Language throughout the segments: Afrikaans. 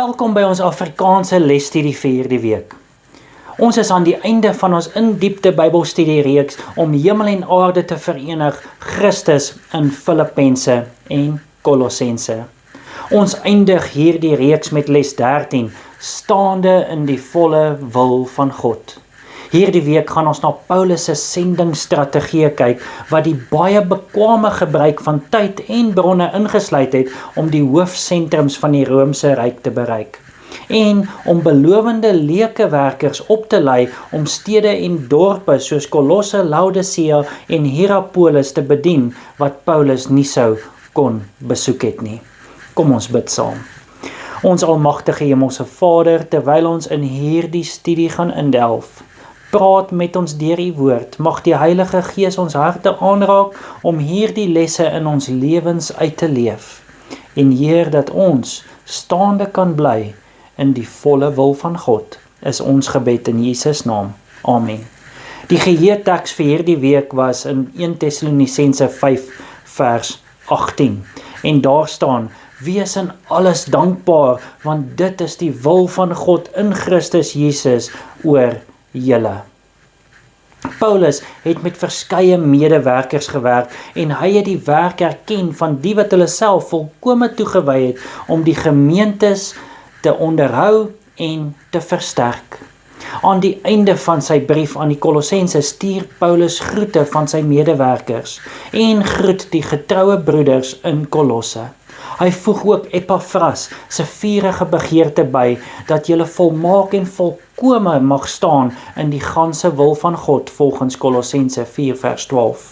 Welkom by ons Afrikaanse lesstudie vir hierdie week. Ons is aan die einde van ons in-diepte Bybelstudie reeks om hemel en aarde te verenig, Christus in Filippense en Kolossense. Ons eindig hierdie reeks met les 13, staande in die volle wil van God. Hierdie week gaan ons na Paulus se sendingsstrategie kyk, wat die baie bekwame gebruik van tyd en bronne ingesluit het om die hoofsentrums van die Romeinse Ryk te bereik. En om belowende lekewerkers op te lei om stede en dorpe soos Kolosse, Laodicea en Hierapolis te bedien, wat Paulus nie sou kon besoek het nie. Kom ons bid saam. Ons almagtige Hemelse Vader, terwyl ons in hierdie studie gaan indelf, praat met ons deur die woord, mag die Heilige Gees ons harte aanraak om hierdie lesse in ons lewens uit te leef. En Heer, dat ons staande kan bly in die volle wil van God, is ons gebed in Jesus naam. Amen. Die geheerteks vir hierdie week was in 1 Tessalonisense 5 vers 18. En daar staan: wees in alles dankbaar, want dit is die wil van God in Christus Jesus oor julle. Paulus het met verskeie medewerkers gewerk en hy het die werk erken van die wat hulle self volkome toegewy het om die gemeentes te onderhou en te versterk. Aan die einde van sy brief aan die Kolossense stuur Paulus groete van sy medewerkers en groet die getroue broeders in Kolosse. Hy voeg ook Epaphras se vurige begeerte by, dat julle volmaak en volkome mag staan in die ganse wil van God, volgens Kolossense 4 vers 12.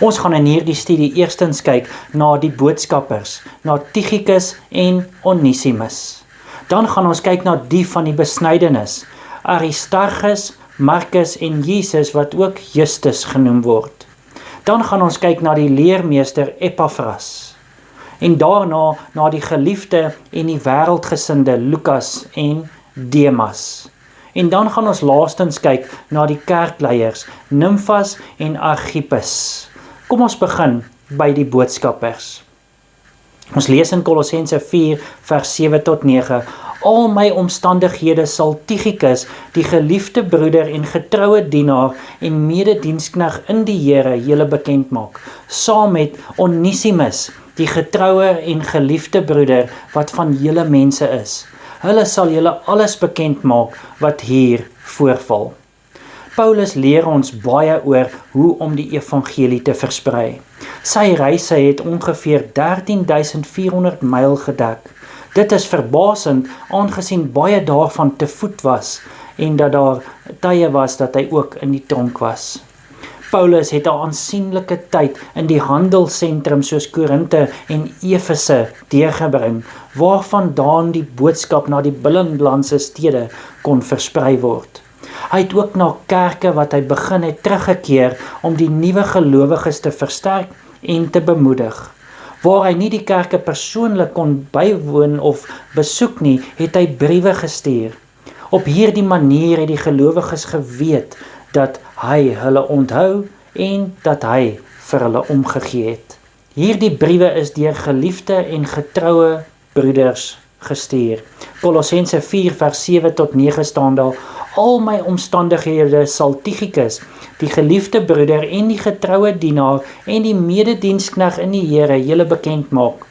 Ons gaan in hierdie studie eerstens kyk na die boodskappers, na Tychicus en Onesimus. Dan gaan ons kyk na die van die besnydenis, Aristarchus, Markus en Jesus, wat ook Justus genoem word. Dan gaan ons kyk na die leermeester Epaphras. En daarna na die geliefde en die wêreldgesinde Lukas en Demas. En dan gaan ons laastens kyk na die kerkleiers Nymphas en Archippus. Kom ons begin by die boodskappers. Ons lees in Kolossense 4 vers 7 tot 9. Al my omstandighede sal Tychicus, die geliefde broeder en getroue dienaar en medediensknegt in die Here, julle bekend maak, saam met Onesimus, die getroue en geliefde broeder wat van julle mense is. Hulle sal julle alles bekend maak wat hier voorval. Paulus leer ons baie oor hoe om die evangelie te versprei. Sy reise het ongeveer 13.400 myl gedek. Dit is verbasend, aangesien baie daarvan te voet was en dat daar tye was dat hy ook in die tronk was. Paulus het 'n aansienlike tyd in die handelsentrum soos Korinte en Efese deurgebring, waarvandaan die boodskap na die binnelandse stede kon versprei word. Hy het ook na kerke wat hy begin het teruggekeer om die nuwe gelowiges te versterk en te bemoedig. Waar hy nie die kerke persoonlik kon bywoon of besoek nie, het hy briewe gestuur. Op hierdie manier het die gelowiges geweet dat hy hulle onthou en dat hy vir hulle omgegee het. Hierdie briewe is deur geliefde en getroue broeders gestuur. Kolossense 4 vers 7 tot 9 staan daar: al my omstandighede sal Tychicus, die geliefde broeder en die getroue dienaar en die medediensknegt in die Here, julle bekend maak.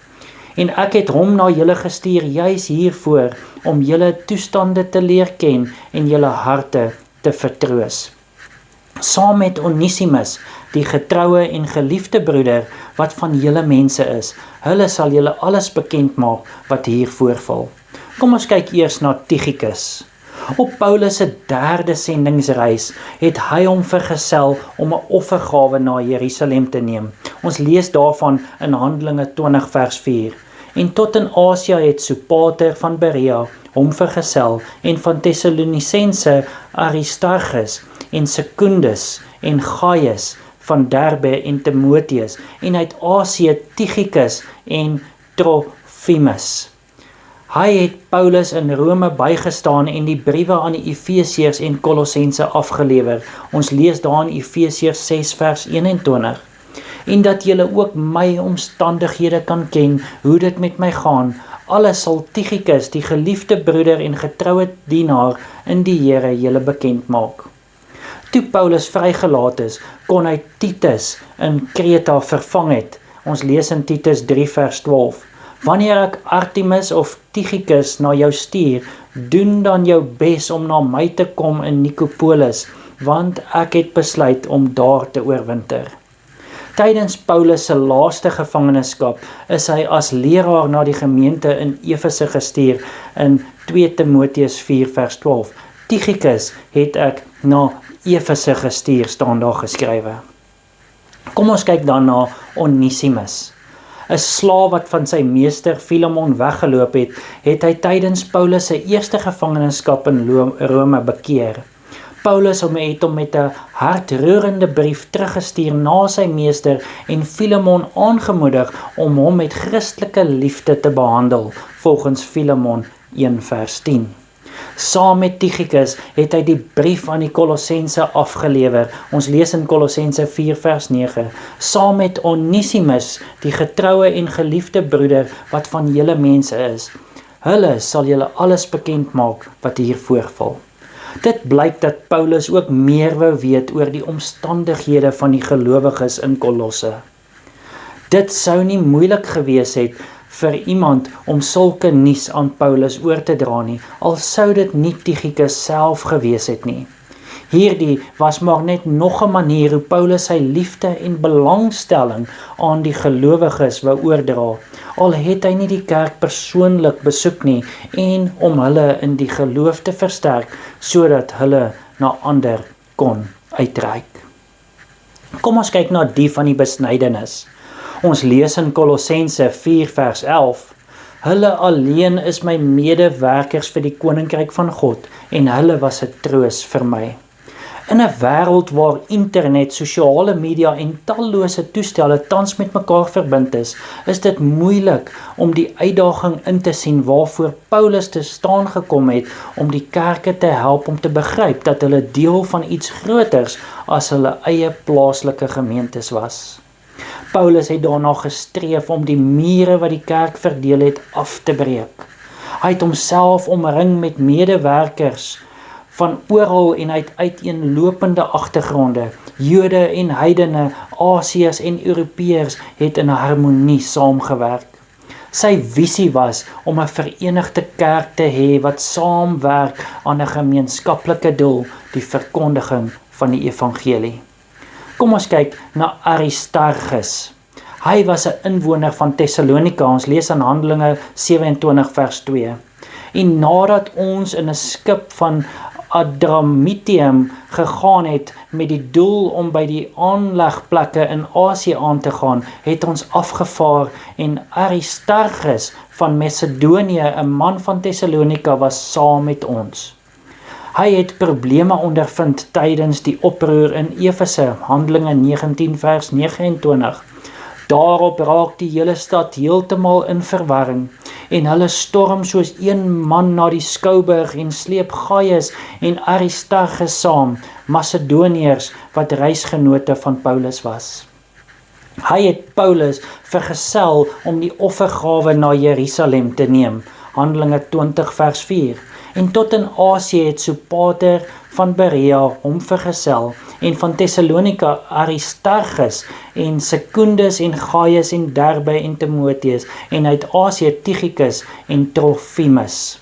En ek het hom na julle gestuur juis hiervoor, om julle toestande te leer ken en julle harte te vertroos. Saam met Onesimus, die getroue en geliefde broeder wat van julle mense is, hulle sal julle alles bekend maak wat hier voorval. Kom ons kyk eers na Tychicus. Op Paulus se 3de sendingsreis het hy hom vergesel om 'n offergawe na Jerusalem te neem. Ons lees daarvan in Handelinge 20 vers 4. En tot in Asia het Sopater van Berea hom vergesel, en van Tessalonisense Aristarchus en Secundus en Gaius van Derbe en Timotheus, en uit Asië Tychicus en Trophimus. Hy het Paulus in Rome bygestaan en die briewe aan die Efesiërs en Kolossense afgelewer. Ons lees daar in Efesiërs 6 vers 21. En dat julle ook my omstandighede kan ken, hoe dit met my gaan, Alles sal Tychicus, die geliefde broeder en getroue dienaar in die Here julle bekend maak. Toe Paulus vrygelaat is, kon hy Titus in Kreta vervang het. Ons lees in Titus 3 vers 12. Wanneer ek Artemis of Tychicus na jou stuur, doen dan jou bes om na my te kom in Nikopolis, want ek het besluit om daar te oorwinter. Tydens Paulus se laaste gevangenskap is hy as leraar na die gemeente in Efese gestuur in 2 Timoteus 4 vers 12. Tychicus het ek na Efese gestuur, staan daar geskrywe. Kom ons kyk dan na Onesimus. 'n Slaaf wat van sy meester Filemon weggeloop het, het hy tydens Paulus se eerste gevangenskap in Rome bekeer. Paulus het hom met 'n hartroerende brief teruggestuur na sy meester en Filemon aangemoedig om hom met Christelike liefde te behandel, volgens Filemon 1 vers 10. Saam met Tychicus het hy die brief aan die Kolossense afgelewer. Ons lees in Kolossense 4 vers 9. Saam met Onesimus, die getroue en geliefde broeder wat van julle mense is. Hulle sal julle alles bekend maak wat hier voorval. Dit blyk dat Paulus ook meer wou weet oor die omstandighede van die gelowiges in Kolosse. Dit sou nie moeilik gewees het vir iemand om sulke nuus aan Paulus oor te dra nie, al sou dit nie Tychicus self gewees het nie. Hierdie was maar net nog 'n manier hoe Paulus sy liefde en belangstelling aan die gelowiges wou oordra, al het hy nie die kerk persoonlik besoek nie, en om hulle in die geloof te versterk, sodat hulle na ander kon uitreik. Kom ons kyk na die van die besnydenis. Ons lees in Kolossense 4 vers 11. Hulle alleen is my medewerkers vir die koninkryk van God, en hulle was 'n troos vir my. In 'n wêreld waar internet, sosiale media en tallose toestelle tans met mekaar verbind is dit moeilik om die uitdaging in te sien waarvoor Paulus te staan gekom het om die kerke te help om te begryp dat hulle deel van iets groters as hulle eie plaaslike gemeentes was. Paulus het daarna gestreef om die mure wat die kerk verdeel het af te breek. Hy het homself omring met medewerkers van oral en uit uiteenlopende agtergronde. Jode en heidene, Asiërs en Europeërs het in harmonie saamgewerk. Sy visie was om 'n verenigde kerk te hê wat saamwerk aan 'n gemeenskaplike doel, die verkondiging van die evangelie. Kom ons kyk na Aristarchus. Hy was 'n inwoner van Thessalonika. Ons lees in Handelinge 27 vers 2. En nadat ons in 'n skip van Adramyttium gegaan het met die doel om by die aanlegplekke in Asië aan te gaan, het ons afgevaar en Aristarchus van Macedonië, 'n man van Thessalonika, was saam met ons. Hy het probleme ondervind tydens die oproer in Efese, Handelinge 19 vers 29. Daarop raak die hele stad heeltemal in verwarring, en hulle storm soos een man na die skouburg en sleep Gaius en Aristarchus saam, Macedoniërs wat reisgenote van Paulus was. Hy het Paulus vergesel om die offergawe na Jerusalem te neem, Handelinge 20 vers 4. En tot in Asië het Sopater van Berea hom vergesel, en van Thessalonika Aristarchus en Secundus en Gaius en Derbe en Timotheus, en uit Asië Tychicus en Trophimus.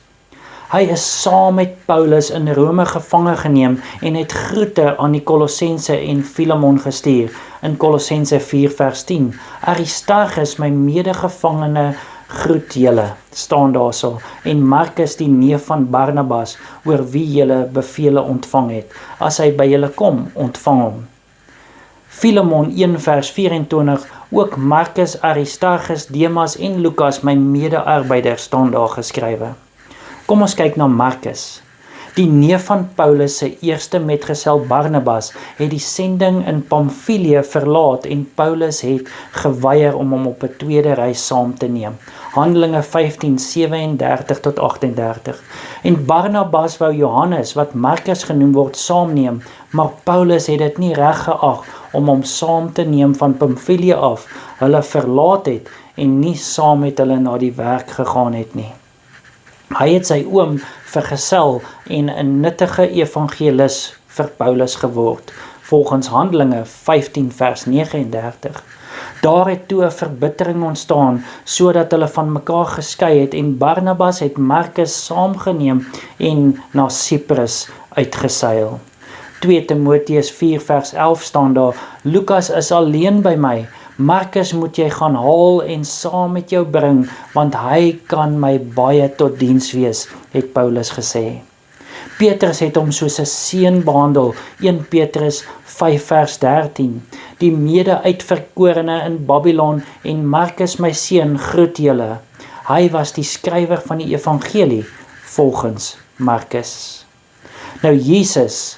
Hy is saam met Paulus in Rome gevange geneem en het groete aan die Kolossense en Filemon gestuur, in Kolossense 4 vers 10. Aristarchus, my medegevangene, groet julle, staan daarso, en Markus, die neef van Barnabas, oor wie julle bevele ontvang het. As hy by julle kom, ontvang hom. Filemon 1 vers 24, ook Markus, Aristarchus, Demas en Lukas, my medearbeiders, staan daar geskrywe. Kom ons kyk na Markus. Die neef van Paulus se eerste metgesel Barnabas het die sending in Pamfilië verlaat en Paulus het geweier om hom op 'n tweede reis saam te neem. Handelinge 15:37 tot 38. En Barnabas wou Johannes, wat Markus genoem word, saamneem, maar Paulus het dit nie reg geag om hom saam te neem van Pamfilië af, hulle verlaat het en nie saam met hulle na die werk gegaan het nie. Hy het sy oom vergesel en 'n nuttige evangelis vir Paulus geword, volgens Handelinge 15 vers 39. Daar het toe 'n verbittering ontstaan, sodat hulle van mekaar geskei het en Barnabas het Markus saamgeneem en na Siprus uitgeseil. 2 Timoteus 4 vers 11 staan daar, Lukas is alleen by my, Markus moet jy gaan haal en saam met jou bring, want hy kan my baie tot diens wees, het Paulus gesê. Petrus het hom soos 'n seun behandel, 1 Petrus 5 vers 13. Die mede-uitverkorene in Babylon en Markus my seun groet julle. Hy was die skrywer van die evangelie volgens Markus. Nou Jesus,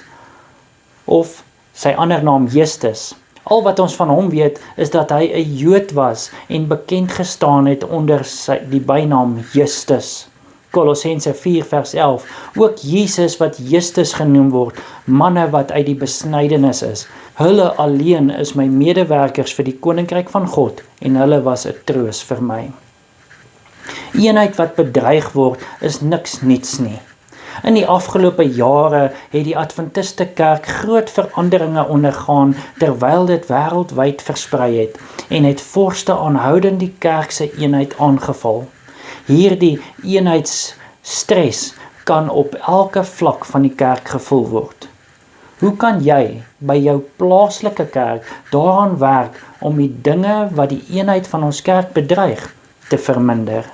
of sy ander naam Justus, al wat ons van hom weet is dat hy 'n Jood was en bekend gestaan het onder die bynaam Justus. Kolossense 4 vers 11, ook Jesus wat Justus genoem word, manne wat uit die besnydenis is. Hulle alleen is my medewerkers vir die koninkryk van God en hulle was 'n troos vir my. Eenheid wat bedreig word is niks niets nie. In die afgelope jare het die Adventiste Kerk groot veranderinge ondergaan terwyl dit wêreldwyd versprei het en het vorste aanhoudend die kerk se eenheid aangeval. Hierdie eenheidsstres kan op elke vlak van die kerk gevoel word. Hoe kan jy by jou plaaslike kerk daaraan werk om die dinge wat die eenheid van ons kerk bedreig te verminder?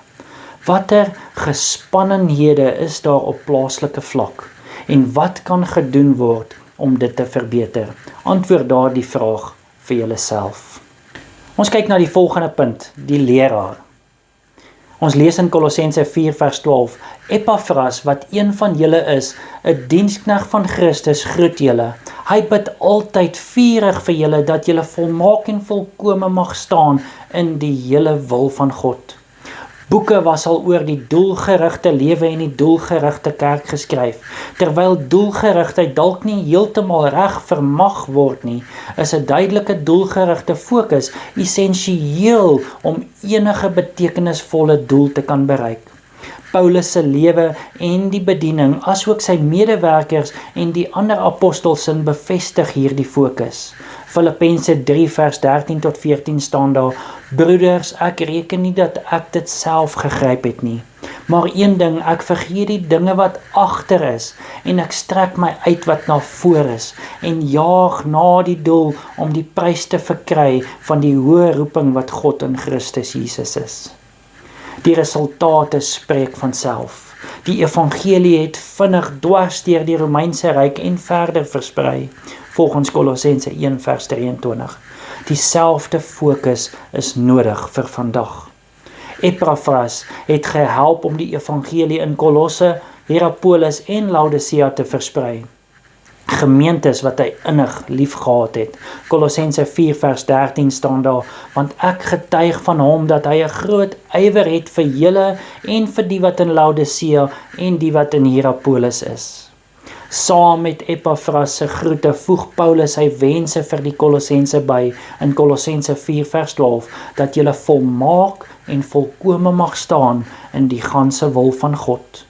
Watter gespannenhede is daar op plaaslike vlak en wat kan gedoen word om dit te verbeter? Antwoord daardie vraag vir julleself. Ons kyk na die volgende punt, die leraar. Ons lees in Kolossense 4 vers 12, Epaphras, wat een van julle is, 'n diensknegt van Christus, groet julle. Hy bid altyd vurig vir julle, dat julle volmaak en volkome mag staan in die hele wil van God. Boeke was al oor die doelgerigte lewe en die doelgerigte kerk geskryf. Terwyl doelgerigtheid dalk nie heeltemal reg vermag word nie, is 'n duidelike doelgerigte fokus essensieel om enige betekenisvolle doel te kan bereik. Paulus se lewe en die bediening, asook sy medewerkers en die ander apostelsin bevestig hierdie fokus. Filippense 3 vers 13 tot 14 staan daar, broeders, ek reken nie dat ek dit self gegryp het nie, maar een ding, ek vergeet die dinge wat agter is, en ek strek my uit wat na voor is, en jaag na die doel om die prys te verkry van die hoë roeping wat God in Christus Jesus is. Die resultate spreek vanself. Die evangelie het vinnig dwars deur die Romeinse ryk en verder versprei, volgens Kolossense 1 vers 23. Dieselfde fokus is nodig vir vandag. Epaphras het gehelp om die evangelie in Kolosse, Hierapolis en Laodicea te versprei. Gemeentes wat hy innig lief gehad het. Kolossense 4 vers 13 staan daar, want ek getuig van hom dat hy 'n groot ywer het vir julle en vir die wat in Laodicea en die wat in Hierapolis is. Saam met Epaphras se groete voeg Paulus sy wense vir die Kolossense by in Kolossense 4 vers 12, dat julle volmaak en volkome mag staan in die ganse wil van God.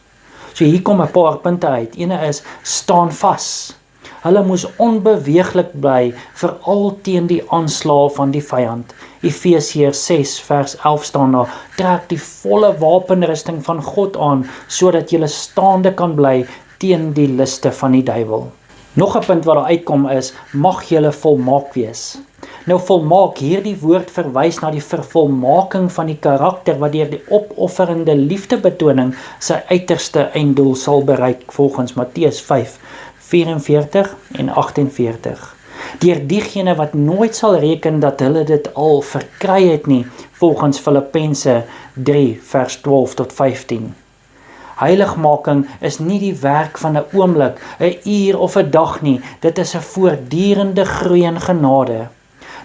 So hier kom 'n paar punte uit. Ene is, staan vas. Hulle moes onbeweeglik bly, veral teen die aanslae van die vyand. Efesiërs 6 vers 11 staan daar, trek die volle wapenrusting van God aan, sodat julle staande kan bly teen die liste van die duiwel. Nog 'n punt wat daar uitkom is, mag julle volmaak wees. Nou volmaak, hierdie woord verwys na die vervolmaking van die karakter wat deur die opofferende liefdebetoning sy uiterste einddoel sal bereik, volgens Matteus 5:44 en 48. Deur diegene wat nooit sal reken dat hulle dit al verkry het nie, volgens Filippense 3 vers 12 tot 15. Heiligmaking is nie die werk van 'n oomblik, 'n uur of 'n dag nie, dit is 'n voortdurende groei in genade.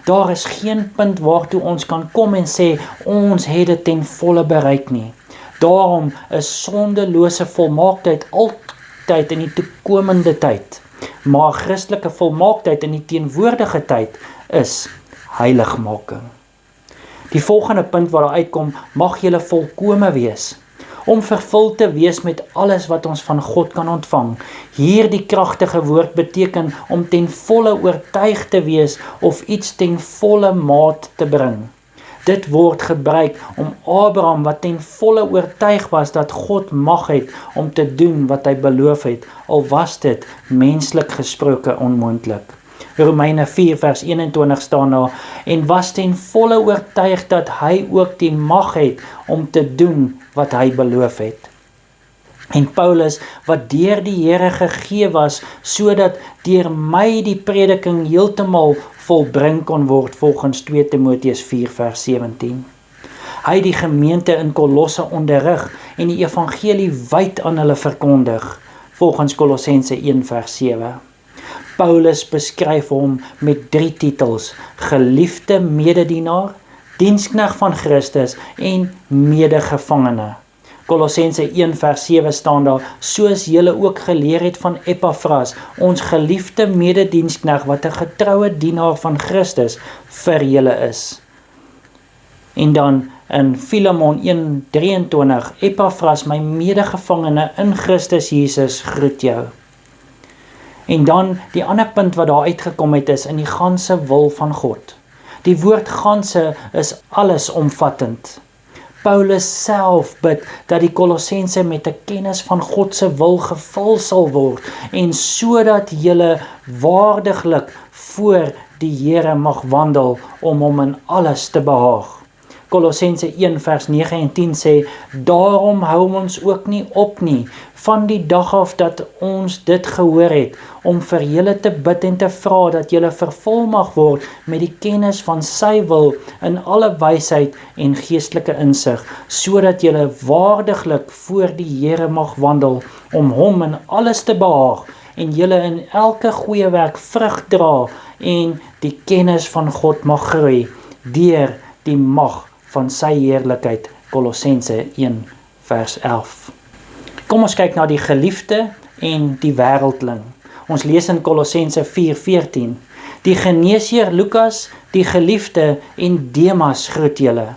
Daar is geen punt waartoe ons kan kom en sê, ons het dit ten volle bereik nie. Daarom is sondelose volmaaktheid volmaaktheid in die toekomende tyd, maar Christelike volmaaktheid in die teenwoordige tyd is heiligmaking. Die volgende punt waar daar uitkom, mag julle volkome wees, om vervul te wees met alles wat ons van God kan ontvang. Hierdie kragtige woord beteken om ten volle oortuig te wees of iets ten volle maat te bring. Dit word gebruik om Abraham, wat ten volle oortuig was dat God mag het om te doen wat hy beloof het, al was dit menslik gesproke onmoontlik. Romeine 4 vers 21 staan daar, en was ten volle oortuig dat hy ook die mag het om te doen wat hy beloof het. En Paulus, wat deur die Here gegee was, sodat deur my die prediking heeltemal volbring kon word, volgens 2 Timoteus 4 vers 17. Hy die gemeente in Kolosse onderrig en die evangelie wyd aan hulle verkondig, volgens Kolossense 1 vers 7. Paulus beskryf hom met 3 titels: geliefde mededienaar, diensknegt van Christus en medegevangene. Kolossense 1 vers 7 staan daar, soos julle ook geleer het van Epaphras, ons geliefde medediensknegt, wat 'n getroue dienaar van Christus vir julle is. En dan in Filemon 1:23, Epaphras, my medegevangene in Christus Jesus, groet jou. En dan die ander punt wat daar uitgekom het is in die ganse wil van God. Die woord ganse is allesomvattend. Paulus self bid dat die Kolossense met 'n kennis van God se wil gevul sal word en sodat julle waardiglik voor die Here mag wandel om hom in alles te behaag. Kolossense 1 vers 9 en 10 sê, daarom hou ons ook nie op nie, van die dag af dat ons dit gehoor het, om vir julle te bid en te vra dat julle vervul mag word met die kennis van sy wil in alle wysheid en geestelike insig, sodat julle waardiglik voor die Here mag wandel, om hom in alles te behaag, en julle in elke goeie werk vrug dra, en die kennis van God mag groei, deur die mag van sy heerlikheid, Kolossense 1 vers 11. Kom ons kyk na die geliefde en die wêreldling. Ons lees in Kolossense 4:14. Die geneesheer Lukas, die geliefde en Demas groet julle.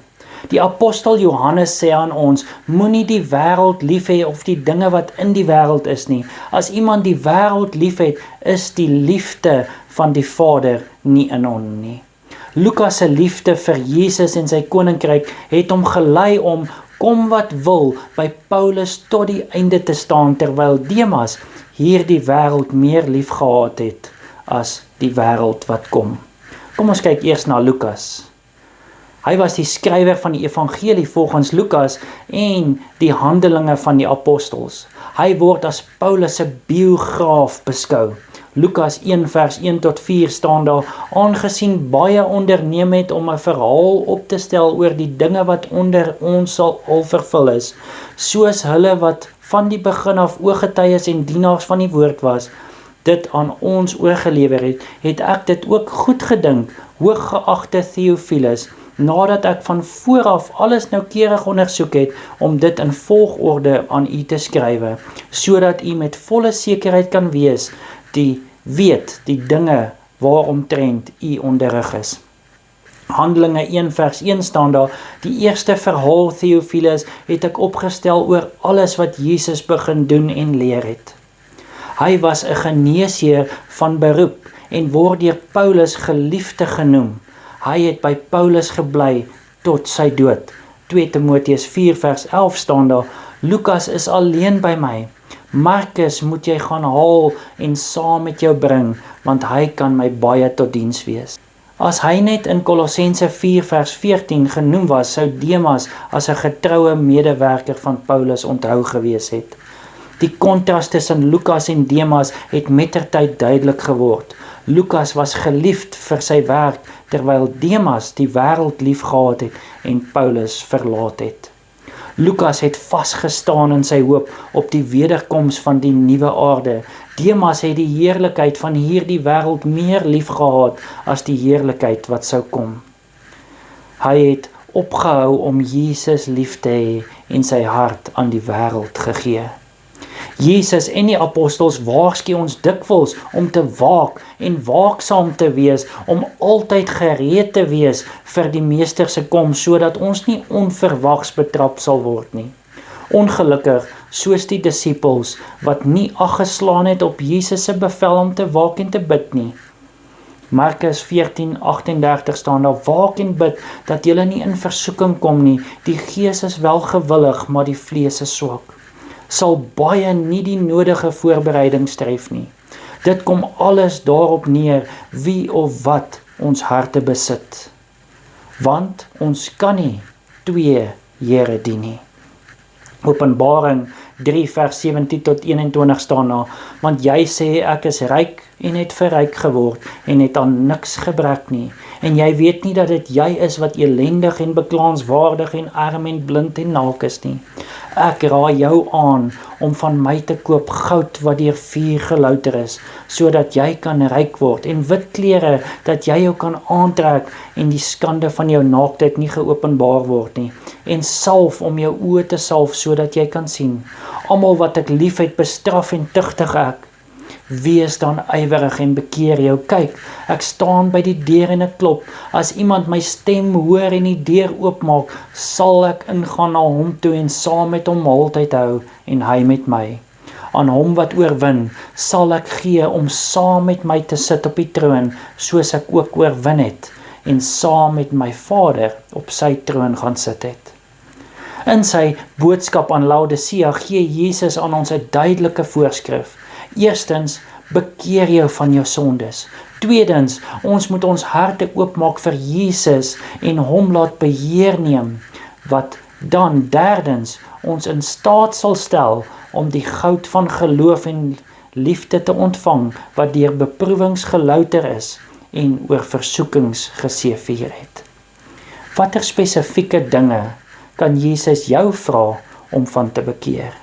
Die apostel Johannes sê aan ons, moenie die wêreld lief hê of die dinge wat in die wêreld is nie. As iemand die wêreld lief het, is die liefde van die Vader nie in hom nie. Lukas se liefde vir Jesus en sy koninkryk het hom gelei om, kom wat wil, by Paulus tot die einde te staan, terwyl Demas hierdie wêreld meer lief gehad het as die wêreld wat kom. Kom ons kyk eers na Lukas. Hy was die skrywer van die evangelie volgens Lukas en die handelinge van die apostels. Hy word as Paulus se biograaf beskou. Lukas 1 vers 1 tot 4 staan daar, aangesien baie onderneem het om 'n verhaal op te stel oor die dinge wat onder ons sal al vervul is, soos hulle wat van die begin af ooggetuies en dienaars van die woord was, dit aan ons oorgelewer het ek dit ook goed gedink, hooggeagte Theophilus, nadat ek van vooraf alles noukeurig ondersoek het, om dit in volgorde aan u te skrywe, sodat u met volle sekerheid kan weet die dinge waaromtrent u onderrig is. Handelinge 1 vers 1 staan daar, die eerste verhaal Theophilus het ek opgestel oor alles wat Jesus begin doen en leer het. Hy was 'n geneesheer van beroep en word deur Paulus geliefde genoem. Hy het by Paulus gebly tot sy dood. 2 Timoteus 4 vers 11 staan daar, Lukas is alleen by my. Markus moet jy gaan haal en saam met jou bring, want hy kan my baie tot diens wees. As hy net in Kolossense 4 vers 14 genoem was, sou Demas as 'n getroue medewerker van Paulus onthou gewees het. Die kontras tussen Lukas en Demas het mettertyd duidelik geword. Lukas was geliefd vir sy werk, terwyl Demas die wêreld lief gehad het en Paulus verlaat het. Lukas het vasgestaan in sy hoop op die wederkoms van die nuwe aarde. Demas het die heerlikheid van hierdie wêreld meer lief gehad as die heerlikheid wat sou kom. Hy het opgehou om Jesus lief te hê en sy hart aan die wêreld gegee. Jesus en die apostels waarsku ons dikwels om te waak en waaksaam te wees, om altyd gereed te wees vir die meester se koms, sodat ons nie onverwags betrap sal word nie. Ongelukkig, soos die disippels wat nie ag geslaan het op Jesus se bevel om te waak en te bid nie. Markus 14:38 staan daar: waak en bid dat julle nie in versoeking kom nie. Die gees is wel gewillig, maar die vlees is swak. Sal baie nie die nodige voorbereidings tref nie. Dit kom alles daarop neer wie of wat ons harte besit. Want ons kan nie twee Here dien nie. Openbaring 3 vers 17 tot 21 staan daar: want jy sê ek is ryk en het verryk geword en het aan niks gebrek nie. En jy weet nie dat dit jy is wat elendig en beklaanswaardig en arm en blind en naak is nie. Ek raai jou aan om van my te koop goud wat deur vuur gelouter is, sodat jy kan ryk word, en wit klere dat jy jou kan aantrek en die skande van jou naaktheid nie geopenbaar word nie, en salf om jou oë te salf sodat jy kan sien. Almal wat ek liefhet bestraf en tugtig ek. Wees dan ywerig en bekeer jou. Kyk, ek staan by die deur en ek klop. As iemand my stem hoor en die deur oopmaak, sal ek ingaan na hom toe en saam met hom maaltyd hou en hy met my. Aan hom wat oorwin, sal ek gee om saam met my te sit op die troon, soos ek ook oorwin het en saam met my Vader op sy troon gaan sit het. In sy boodskap aan Laodicea gee Jesus aan ons 'n duidelike voorskrif. Eerstens, bekeer jou van jou sondes. Tweedens, ons moet ons harte oopmaak vir Jesus en hom laat beheer neem, wat dan derdens ons in staat sal stel om die goud van geloof en liefde te ontvang, wat deur beproewings gelouter is en oor versoekings geseëvier het. Watter spesifieke dinge kan Jesus jou vra om van te bekeer?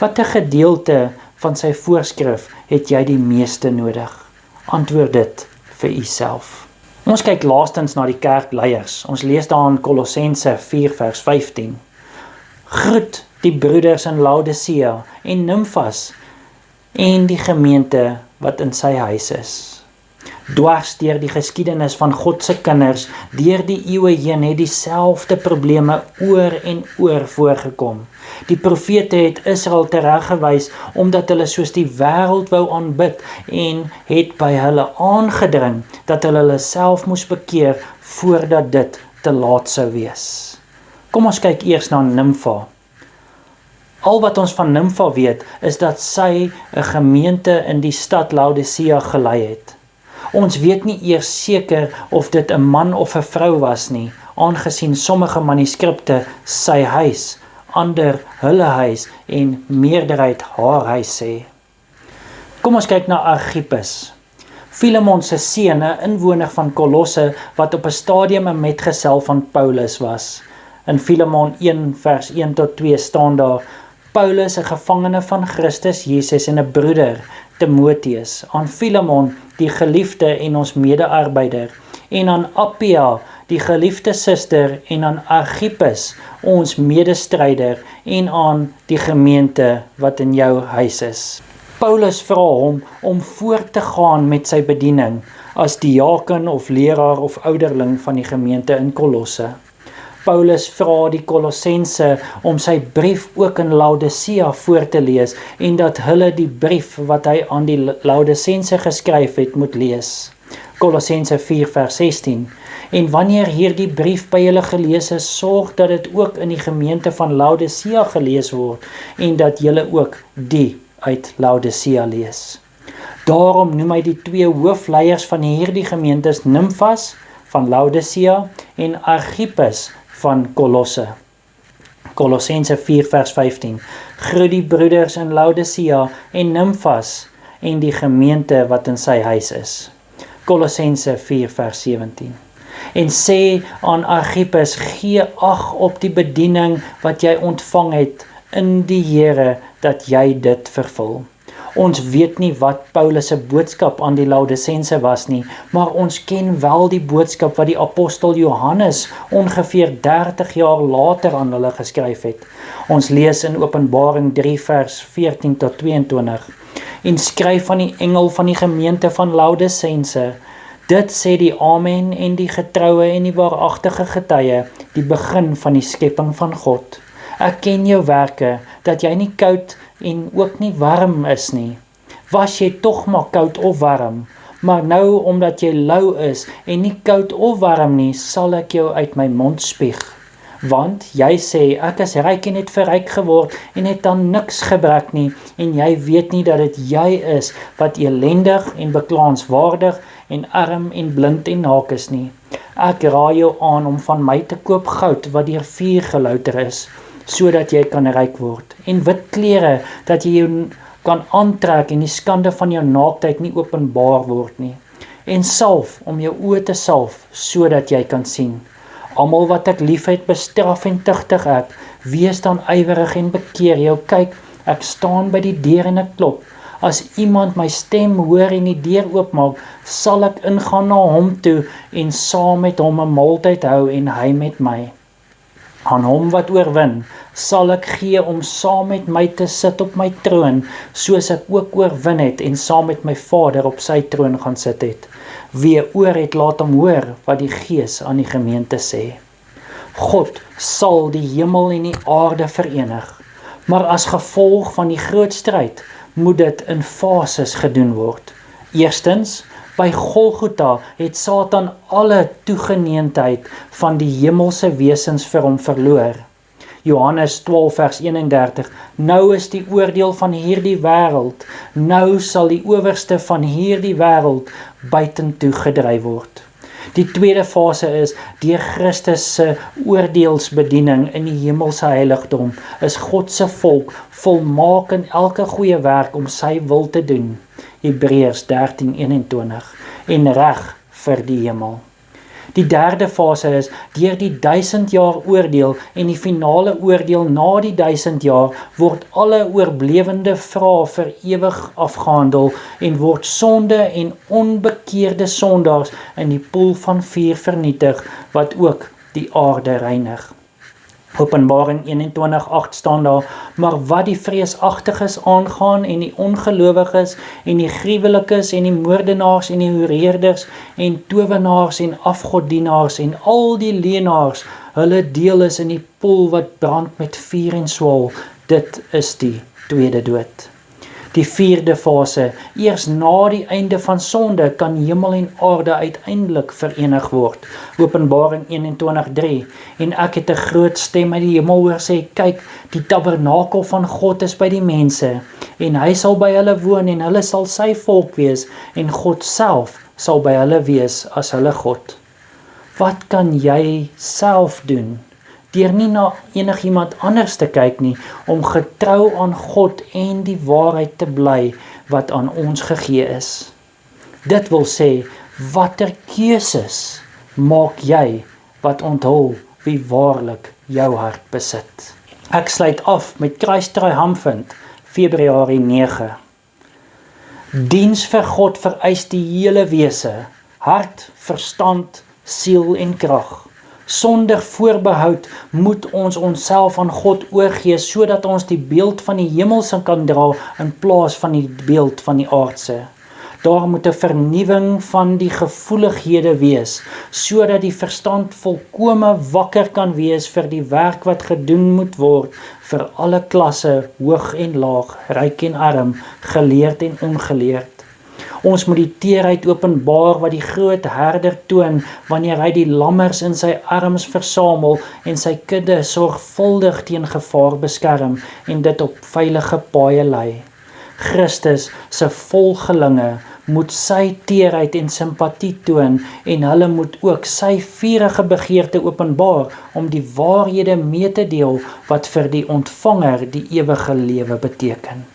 Watter gedeelte van sy voorskrif het jy die meeste nodig? Antwoord dit vir jouself. Ons kyk laastens na die kerkleiers. Ons lees daar in Kolossense 4 vers 15. Groet die broeders in Laodicea en Nymphas en die gemeente wat in sy huis is. Dwars deur die geskiedenis van God se kinders, deur die eeue heen het dieselfde probleme oor en oor voorgekom. Die profete het Israel tereggewys omdat hulle soos die wêreld wou aanbid en het by hulle aangedring dat hulle self moes bekeer voordat dit te laat sou wees. Kom ons kyk eers na Nympha. Al wat ons van Nympha weet is dat sy 'n gemeente in die stad Laodicea gelei het. Ons weet nie eers seker of dit 'n man of 'n vrou was nie, aangesien sommige manuskripte sy huis, ander hulle huis en meerderheid haar huis sê. Kom ons kyk na Archippus. Philemon se seun, 'n inwoner van Kolosse wat op 'n stadium 'n metgesel van Paulus was. In Philemon 1 vers 1 tot 2 staan daar: Paulus, 'n gevangene van Christus Jesus en 'n broeder, Timotheus, aan Philemon, die geliefde en ons mede-arbeider, en aan Appia, die geliefde suster, en aan Archippus, ons medestryder, en aan die gemeente wat in jou huis is. Paulus vra hom om voort te gaan met sy bediening as diaken of leraar of ouderling van die gemeente in Kolosse. Paulus vra die Kolossense om sy brief ook in Laodicea voor te lees en dat hulle die brief wat hy aan die Laodicense geskryf het moet lees. Kolossense 4 vers 16. En wanneer hierdie brief by julle gelees is, sorg dat dit ook in die gemeente van Laodicea gelees word en dat julle ook die uit Laodicea lees. Daarom noem hy die twee hoofleiers van hierdie gemeentes Nymphas van Laodicea en Archippus van Kolosse. Kolossense 4 vers 15. Groet die broeders in Laodicea en Nymphas en die gemeente wat in sy huis is. Kolossense 4 vers 17. En sê aan Archippus, gee ag op die bediening wat jy ontvang het in die Here, dat jy dit vervul. Ons weet nie wat Paulus se boodskap aan die Laodisense was nie, maar ons ken wel die boodskap wat die apostel Johannes ongeveer 30 jaar later aan hulle geskryf het. Ons lees in Openbaring 3 vers 14 tot 22. En skryf aan die engel van die gemeente van Laodisense: Dit sê die Amen en die getroue en die waaragtige getuie, die begin van die skepping van God. Ek ken jou werke, dat jy nie koud en ook nie warm is nie. Was jy tog maar koud of warm, maar nou omdat jy lou is en nie koud of warm nie, sal ek jou uit my mond spieg. Want jy sê, ek is ryk en het verryk geword en het aan niks gebrek nie, en jy weet nie dat dit jy is wat elendig en beklaanswaardig en arm en blind en naak is nie. Ek raai jou aan om van my te koop goud wat deur vuur gelouter is, sodat jy kan ryk word, en wit klere, dat jy jou kan aantrek en die skande van jou naaktheid nie openbaar word nie, en salf om jou oë te salf, sodat jy kan sien. Almal wat ek liefhet, bestraf en tugtig ek. Wees dan ywerig en bekeer jou. Kyk, ek staan by die deur en ek klop. As iemand my stem hoor en die deur oopmaak, sal ek ingaan na hom toe en saam met hom 'n maaltyd hou en hy met my. Aan hom wat oorwin, sal ek gee om saam met my te sit op my troon, soos ek ook oorwin het en saam met my Vader op sy troon gaan sit het. Wie oor het, laat hom hoor wat die Gees aan die gemeente sê. God sal die hemel en die aarde verenig, maar as gevolg van die groot stryd moet dit in fases gedoen word. Eerstens, by Golgotha het Satan alle toegeneentheid van die hemelse wesens vir hom verloor. Johannes 12 vers 31, nou is die oordeel van hierdie wêreld, nou sal die owerste van hierdie wêreld buitentoe gedryf word. Die tweede fase is, deur Christus se oordeelsbediening in die hemelse heiligdom, is God se volk volmaak in elke goeie werk om sy wil te doen. Hebreërs 13:21, en reg vir die hemel. Die derde fase is, deur die 1000 jaar oordeel en die finale oordeel na die 1000 jaar, word alle oorblewende vrae vir ewig afgehandel en word sonde en onbekeerde sondaars in die poel van vuur vernietig, wat ook die aarde reinig. Openbaring 21:8 staan daar, maar wat die vreesagtiges aangaan en die ongelowiges en die gruwelikes en die moordenaars en die hoereerders en towenaars en afgoddienaars en al die leenaars, hulle deel is in die poel wat brand met vuur en swaal. Dit is die tweede dood. Die vierde fase, eers na die einde van sonde kan hemel en aarde uiteindelik verenig word. Openbaring 21:3, en ek het 'n groot stem uit die hemel hoor sê, kyk, die tabernakel van God is by die mense, en hy sal by hulle woon, en hulle sal sy volk wees, en God self sal by hulle wees as hulle God. Wat kan jy self doen? Deur nie na enigiemand anders te kyk nie, om getrou aan God en die waarheid te bly wat aan ons gegee is. Dit wil sê, watter keuses maak jy wat onthul wie waarlik jou hart besit? Ek sluit af met Kruis Triumphant, Februarie 9. Diens vir God vereis die hele wese, hart, verstand, siel en krag. Sonder voorbehoud moet ons onsself aan God oorgee, sodat ons die beeld van die hemelse kan dra in plaas van die beeld van die aardse. Daar moet 'n vernuwing van die gevoelighede wees, sodat die verstand volkome wakker kan wees vir die werk wat gedoen moet word vir alle klasse, hoog en laag, ryk en arm, geleerd en ongeleerd. Ons moet die teerheid openbaar wat die groot herder toon wanneer hy die lammers in sy arms versamel en sy kudde sorgvuldig teen gevaar beskerm en dit op veilige paaie lei. Christus se volgelinge moet sy teerheid en simpatie toon en hulle moet ook sy vurige begeerte openbaar om die waarhede mee te deel wat vir die ontvanger die ewige lewe beteken.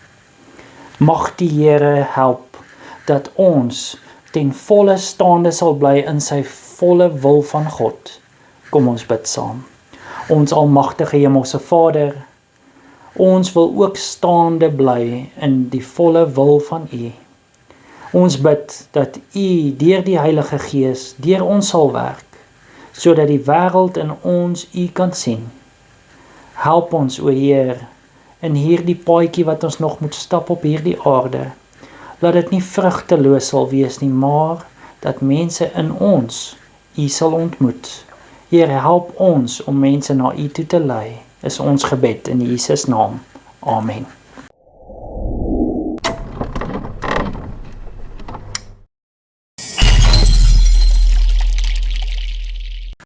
Mag die Here help dat ons ten volle staande sal bly in sy volle wil van God. Kom ons bid saam. Ons almagtige Hemelse Vader, Ons wil ook staande bly in die volle wil van U. Ons bid dat U deur die Heilige Gees deur ons sal werk, sodat die wêreld in ons U kan sien. Help ons, o Heer, in hierdie paadjie wat ons nog moet stap op hierdie aarde. Laat dit nie vrugteloos sal wees nie, maar dat mense in ons U sal ontmoet. Heer, help ons om mense na U toe te lei, is ons gebed in Jesus naam. Amen.